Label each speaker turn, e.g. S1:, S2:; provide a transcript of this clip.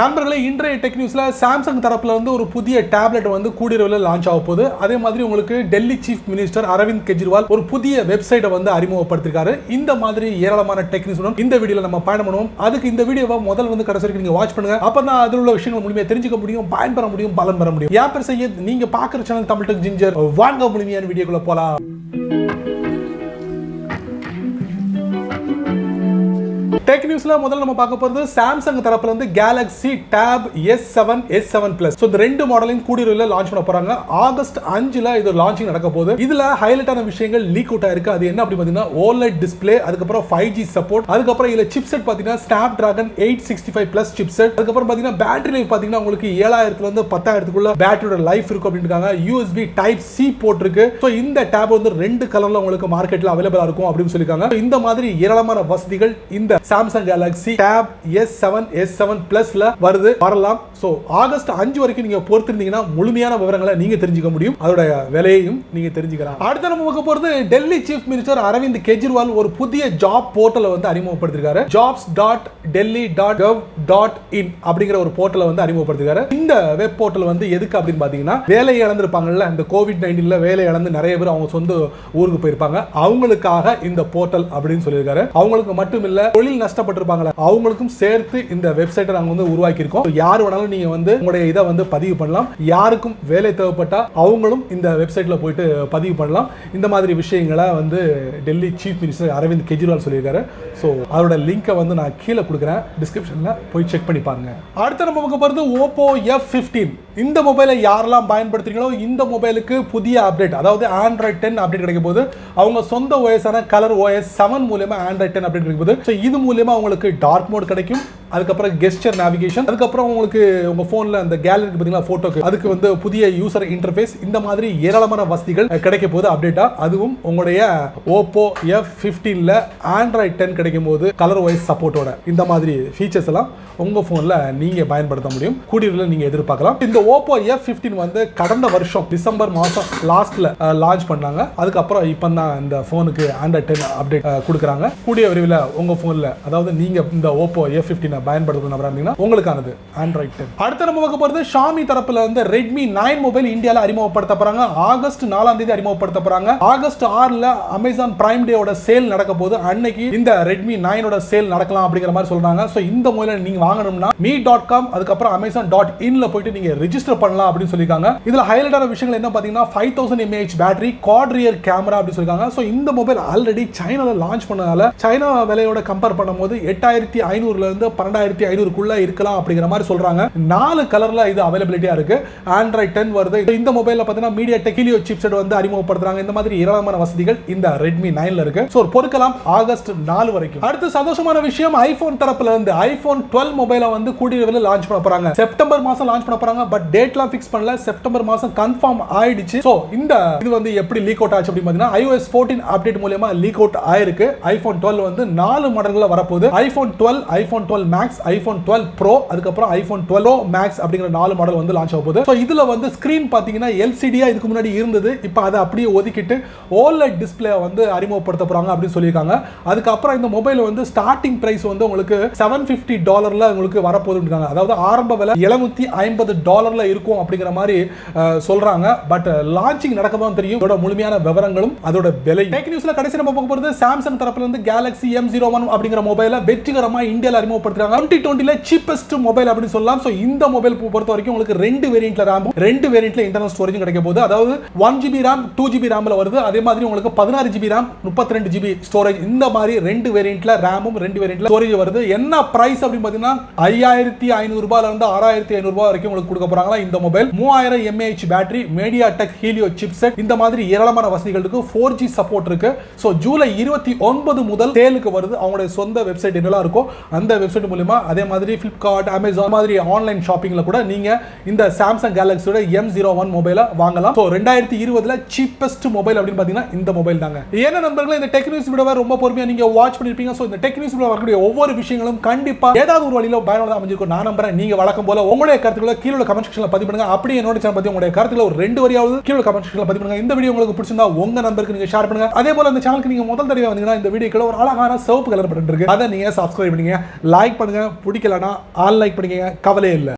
S1: நண்பர்களே, இன்றைய டெக் நியூஸ்ல சாம்சங் தரப்புல வந்து ஒரு புதிய டேப்லெட் வந்து கூடியவிரைவில் லான்ச் ஆக போகுது. அதே மாதிரி உங்களுக்கு டெல்லி சீஃப் மினிஸ்டர் அரவிந்த் கெஜ்ரிவால் ஒரு புதிய வெப்சைட்டை வந்து அறிமுகப்படுத்திருக்காரு. இந்த மாதிரி ஏராளமான டெக் நியூஸ் இந்த வீடியோல நம்ம பயணம் பண்ணுவோம். அதுக்கு இந்த வீடியோவை முதல் வந்து கடைசி வரைக்கும் நீங்க வாட்ச் பண்ணுங்க. அப்பதான் அதில் உள்ள விஷயங்கள் முழுமையா தெரிஞ்சுக்க முடியும், பயன்பெற முடியும், பலன் பெற முடியும். ஏன் பேர் செய்ய நீங்க பாக்குற சேனல் தமிழ் டெக் ஜிஞ்சர். வாங்க முழுமையான வீடியோக்குள்ள போலாம். டெக் நியூஸ்ல முதல்ல நம்ம பார்க்க போறது சாம்சங் தரப்புல இருந்து Galaxy Tab S7 S7 Plus. So இந்த ரெண்டு மாடலையும் கூடியவிரைவில் லான்ச் பண்ண போறாங்க. ஆகஸ்ட் 5ல இது லான்ச்சிங் நடக்க போகுது. இதுல ஹைலைட்டான விஷயங்கள் லீக் அவுட் ஆயிருக்கு. அது என்ன அப்படி பாத்தீங்கன்னா OLED டிஸ்ப்ளே, அதுக்கப்புறம் 5G சப்போர்ட், அதுக்கப்புறம் இதுல சிப்செட் பாத்தீங்கன்னா Snapdragon 865 Plus சிப்செட், அதுக்கப்புறம் பாத்தீங்கன்னா பேட்டரி லைஃப் பாத்தீங்கன்னா உங்களுக்கு 7000 ல இருந்து 10000க்குள்ள பேட்டரியோட லைஃப் இருக்கும் அப்படின்றாங்க. USB Type C போர்ட் இருக்கு. சோ இந்த டேப் வந்து ரெண்டு கலர்ல உங்களுக்கு மார்க்கெட்ல அவைலபிளா இருக்கும் அப்படின்னு சொல்லிருக்காங்க. இந்த மாதிரி ஏராளமான வசதிகள் இந்த Samsung Galaxy Tab S7 S7 Plusல வரலாம். சோ ஆகஸ்ட் 5 வரைக்கும் நீங்க பொறுத்திருந்தீங்கன்னா முழுமையான விவரங்களை நீங்க தெரிஞ்சுக்க முடியும். அதோட விலையையும் நீங்க தெரிஞ்சுக்கலாம். அடுத்து நம்ம பார்க்க போறது டெல்லி சீஃப் மினிஸ்டர் அரவிந்த் கெஜ்ரிவால் ஒரு புதிய ஜாப் போர்ட்டலை வந்து அறிமுகப்படுத்திருக்காரு. jobs.delhi.gov.in அப்படிங்கிற ஒரு போர்ட்டலை வந்து அறிமுகப்படுத்திருக்காரு. இந்த வெப் போர்ட்டல் வந்து எதுக்கு அப்படின்னு பாத்தீங்கன்னா, வேலை இழந்திருப்பாங்கல்ல, இந்த கோவிட்-19ல வேலை இழந்து நிறைய பேர் அவங்க சொந்த ஊருக்கு போயிருப்பாங்க, அவங்களுக்காக இந்த போர்ட்டல் அப்படின்னு சொல்லியிருக்காரு. அவங்களுக்கு மட்டும் இல்ல, தொழில் நஷ்டப்பட்டிருப்பாங்களே அவங்களுக்கும் சேர்த்து இந்த வெப்சைட்டை நாங்க வந்து உருவாக்கி இருக்கோம். யார் வேணாலும் நீங்க வந்து உங்களுடைய இதை வந்து பதிவு பண்ணலாம். யாருக்கும் வேலை தேவைப்பட்டா அவங்களும் இந்த வெப்சைட்ல போயிட்டு பதிவு பண்ணலாம். இந்த மாதிரி விஷயங்களை வந்து டெல்லி சீஃப் மினிஸ்டர் அரவிந்த் கெஜ்ரிவால் சொல்லியிருக்காரு. ஸோ அதோட லிங்கை வந்து நான் கீழே கொடுக்குறேன், டிஸ்கிரிப்ஷன்ல போய் செக் பண்ணி பாருங்க. அடுத்து நம்ம பார்க்க போறது Oppo F15. இந்த மொபைலை யாரெல்லாம் பயன்படுத்துறீங்களோ இந்த மொபைலுக்கு புதிய அப்டேட், அதாவது Android 10 அப்டேட் கிடைக்கும் போது அவங்க சொந்த OS-ஆன கலர் OS 7 மூலமா Android 10 அப்டேட் கிடைக்கும் போது, ஸோ இது மூலமா உங்களுக்கு டார்க் மோட் கிடைக்கும், அதுக்கப்புறம் கெஸ்டர் நேவிகேஷன், அதுக்கப்புறம் உங்களுக்கு உங்க போன்ல அந்த கேலரி பாத்தீங்களா போட்டோக்கு, அதுக்கு வந்து புதிய யூசர் இன்டர்ஃபேஸ், இந்த மாதிரி ஏராளமான வசதிகள் கிடைக்க போது அப்டேட்டா. அதுவும் உங்களுடைய Oppo F15ல Android 10 கிடைக்கும் போது கலர் OS சப்போர்ட்டோட இந்த மாதிரி ஃபீச்சர்ஸ் எல்லாம் உங்க போன்ல நீங்க பயன்படுத்த முடியும். கூடியவிரைவில் நீங்க எதிர்பார்க்கலாம். இந்த Oppo F15 வந்து கடந்த வருஷம் டிசம்பர் மாசம் லாஸ்ட்ல லான்ச் பண்ணாங்க. அதுக்கப்புறம் இப்போ தான் இந்த போனுக்கு Android 10 அப்டேட் கொடுக்குறாங்க. கூடிய விரைவில் உங்க போன்ல, அதாவது நீங்க இந்த Oppo F15 பயன்படுத்தும் நபரா இருந்தீங்கன்னா உங்களுக்கானது Android 10. அடுத்து நம்ம பார்க்க போறது Xiaomi தரப்புல இருந்து Redmi 9 மொபைல் இந்தியால அறிமுகப்படுத்த போறாங்க. ஆகஸ்ட் 4ஆம் தேதி அறிமுகப்படுத்த போறாங்க. ஆகஸ்ட் 6ல Amazon Prime Day ஓட சேல் நடக்க போது, அன்னைக்கு இந்த Redmi 9 ஓட சேல் நடக்கலாம் அப்படிங்கிற மாதிரி சொல்றாங்க. சோ இந்த மொபைலை நீங்க வாங்கணும்னா me.com அதுக்கப்புறம் amazon.in-ல போயிட்டு நீங்க ரெஜிஸ்டர் பண்ணலாம் அப்படின்னு சொல்லிருக்காங்க. இதுல ஹைலைட்டான விஷயங்கள் என்ன பாத்தீங்கன்னா 5000 mAh battery, quad rear camera அப்படி சொல்லிருக்காங்க. சோ இந்த மொபைல் ஆல்ரெடி சைனால லான்ச் பண்ணதால சைனா விலையோட கம்பேர் பண்ணும்போது 8500ல இருந்து 12500க்குள்ள இருக்கலாம் அப்படிங்கிற மாதிரி சொல்றாங்க. 4 கலர்ல இது அவைலபிலிட்டியா இருக்கு. Android 10 வருது. இந்த மொபைல்ல பாத்தீங்கன்னா MediaTek Helio சிப்செட் வந்து அறிமுகப்படுத்துறாங்க. இந்த மாதிரி ஏராளமான வசதிகள் இந்த Redmi 9ல இருக்கு. சோ பொறுக்கலாம் ஆகஸ்ட் 4 வரைக்கும். அடுத்து சந்தோஷமான விஷயம், iPhone தரப்புல இருந்து iPhone 12 மொபைலை வந்து கூடிய விரைவில் லான்ச் பண்ண போறாங்க. செப்டம்பர் மாசம் லான்ச் பண்ண போறாங்க. பட் டேட்லாம் ஃபிக்ஸ் பண்ணல. செப்டம்பர் மாசம் கன்ஃபார்ம் ஆயிடுச்சு. சோ இந்த இது வந்து எப்படி லீக் அவுட் ஆச்சு அப்படி பாத்தீங்கன்னா, iOS 14 அப்டேட் மூலமா லீக் அவுட் ஆயிருக்கு. iPhone 12 வந்து 4 மாடல்கள வரப்போகுது. iPhone 12, iPhone 12 Max, iPhone 12 Pro, அதுக்கப்புறம் iPhone 12 Pro Max அப்படிங்கிற 4 மாடல் வந்து லான்ச் ஆக போகுது. சோ இதுல வந்து ஸ்கிரீன் பாத்தீங்கன்னா LCD-யா இதுக்கு முன்னாடி இருந்தது. இப்போ அதை அப்படியே ஒதுக்கிட்டு OLED டிஸ்ப்ளே வந்து அறிமுகப்படுத்த போறாங்க அப்படின்னு சொல்லியிருக்காங்க. அதுக்கப்புறம் இந்த மொபைல் வந்து ஸ்டார்டிங் பிரைஸ் வந்து உங்களுக்கு $750 உங்களுக்கு வரப்போகுதுன்றாங்க. அதாவது ஆரம்ப விலை $750 இருக்கும் அப்படிங்கிற மாதிரி சொல்றாங்க. பட் லான்ச்சிங் நடக்கதான் தெரியும். இதோட முழுமையான விவரங்களும் அதோட விலை. டெக் நியூஸ்ல கடைசி நம்ம பார்க்க போறது சாம்சங் தரப்புல இருந்து Galaxy M01 அப்படிங்கிற மொபைலை வெற்றிகரமா இந்தியால அறிமுகப்படுத்துறாங்க. 2020ல சீப்பஸ்ட் மொபைல் அப்படின்னு சொல்லலாம். சோ இந்த மொபைல் பொறுத்த வரைக்கும் உங்களுக்கு 2 வேரியன்ட்ல RAM, 2 வேரியன்ட்ல இன்டர்னல் ஸ்டோரேஜ் கிடைக்க போகுது. அதாவது 1GB RAM, 2GB RAMல வருது. அதே மாதிரி உங்களுக்கு 16GB RAM, 32GB ஸ்டோரேஜ், இந்த மாதிரி 2 வேரியன்ட்ல RAMம் 2 வேரியன்ட்ல ஸ்டோரேஜ் வருது. என்ன பிரைஸ் அப்படின்னு பாத்தீங்கன்னா 5500 ரூபாயில இருந்து 6500 ரூபாய் வரைக்கும் உங்களுக்கு கொடுக்க போறாங்களா. இந்த mobile 3000 mAh battery, MediaTek Helio chipset, இந்த மாதிரி ஏராளமான வசதிகள் இருக்கு. 4G சப்போர்ட் இருக்கு. சோ ஜூலை 29 முதல் சேலுக்கு வருது. அவங்களுடைய சொந்த வெப்சைட் என்னெல்லாம் இருக்கோ அந்த வெப்சைட் மூலமா, அதே மாதிரி Flipkart, Amazon மாதிரி ஆன்லைன் ஷாப்பிங்ல கூட நீங்க இந்த சாம்சங் Galaxy-யோட M01 மொபைலை வாங்கலாம். சோ 2020ல சீப்பஸ்ட் மொபைல் அப்படின்னு பாத்தீங்கன்னா இந்த மொபைல் தாங்க. ஏன்னா நண்பர்களே, இந்த டெக் நியூஸ் வீடியோவை ரொம்ப பொறுமையா நீங்க வாட்ச் பண்ணிருப்பீங்க. சோ இந்த டெக் நியூஸ் வீடியோல வரக்கூடிய ஒவ்வொரு விஷயங்களும் கண்டிப்பா ஏதாவது ஒரு வழியில பயனுள்ளதா அமைஞ்சிருக்கும் நான் நம்புறேன். நீங்க வழக்கம் போல உங்களுடைய கருத்துக்களை கீழே கமெண்ட் செக்ஷன்ல பதிவு பண்ணுங்க. அப்படியே என்னோட சேனல் பத்தி உங்களுடைய கருத்துக்களை ஒரு 2 வரியாவது கீழே கமெண்ட் செக்ஷன்ல பதிவு பண்ணுங்க. இந்த வீடியோ உங்களுக்கு பிடிச்சிருந்தா உங்க நண்பருக்கு நீங்க ஷேர் பண்ணுங்க. அதே போல இந்த சேனலுக்கு நீங்க முதல் தடவை வந்தீங்கன்னா இந்த வீடியோக்குள்ள ஒரு அழகான சிவப்பு கலர் பட்டன் இருக்கு. அதை நீங்க சப்ஸ்கிரைப் பண்ணுங்க, லைக் பண்ணுங்க, பிடிக்கலனா ஆன்லைக் பண்ணிக்கங்க, கவலையே இல்லை.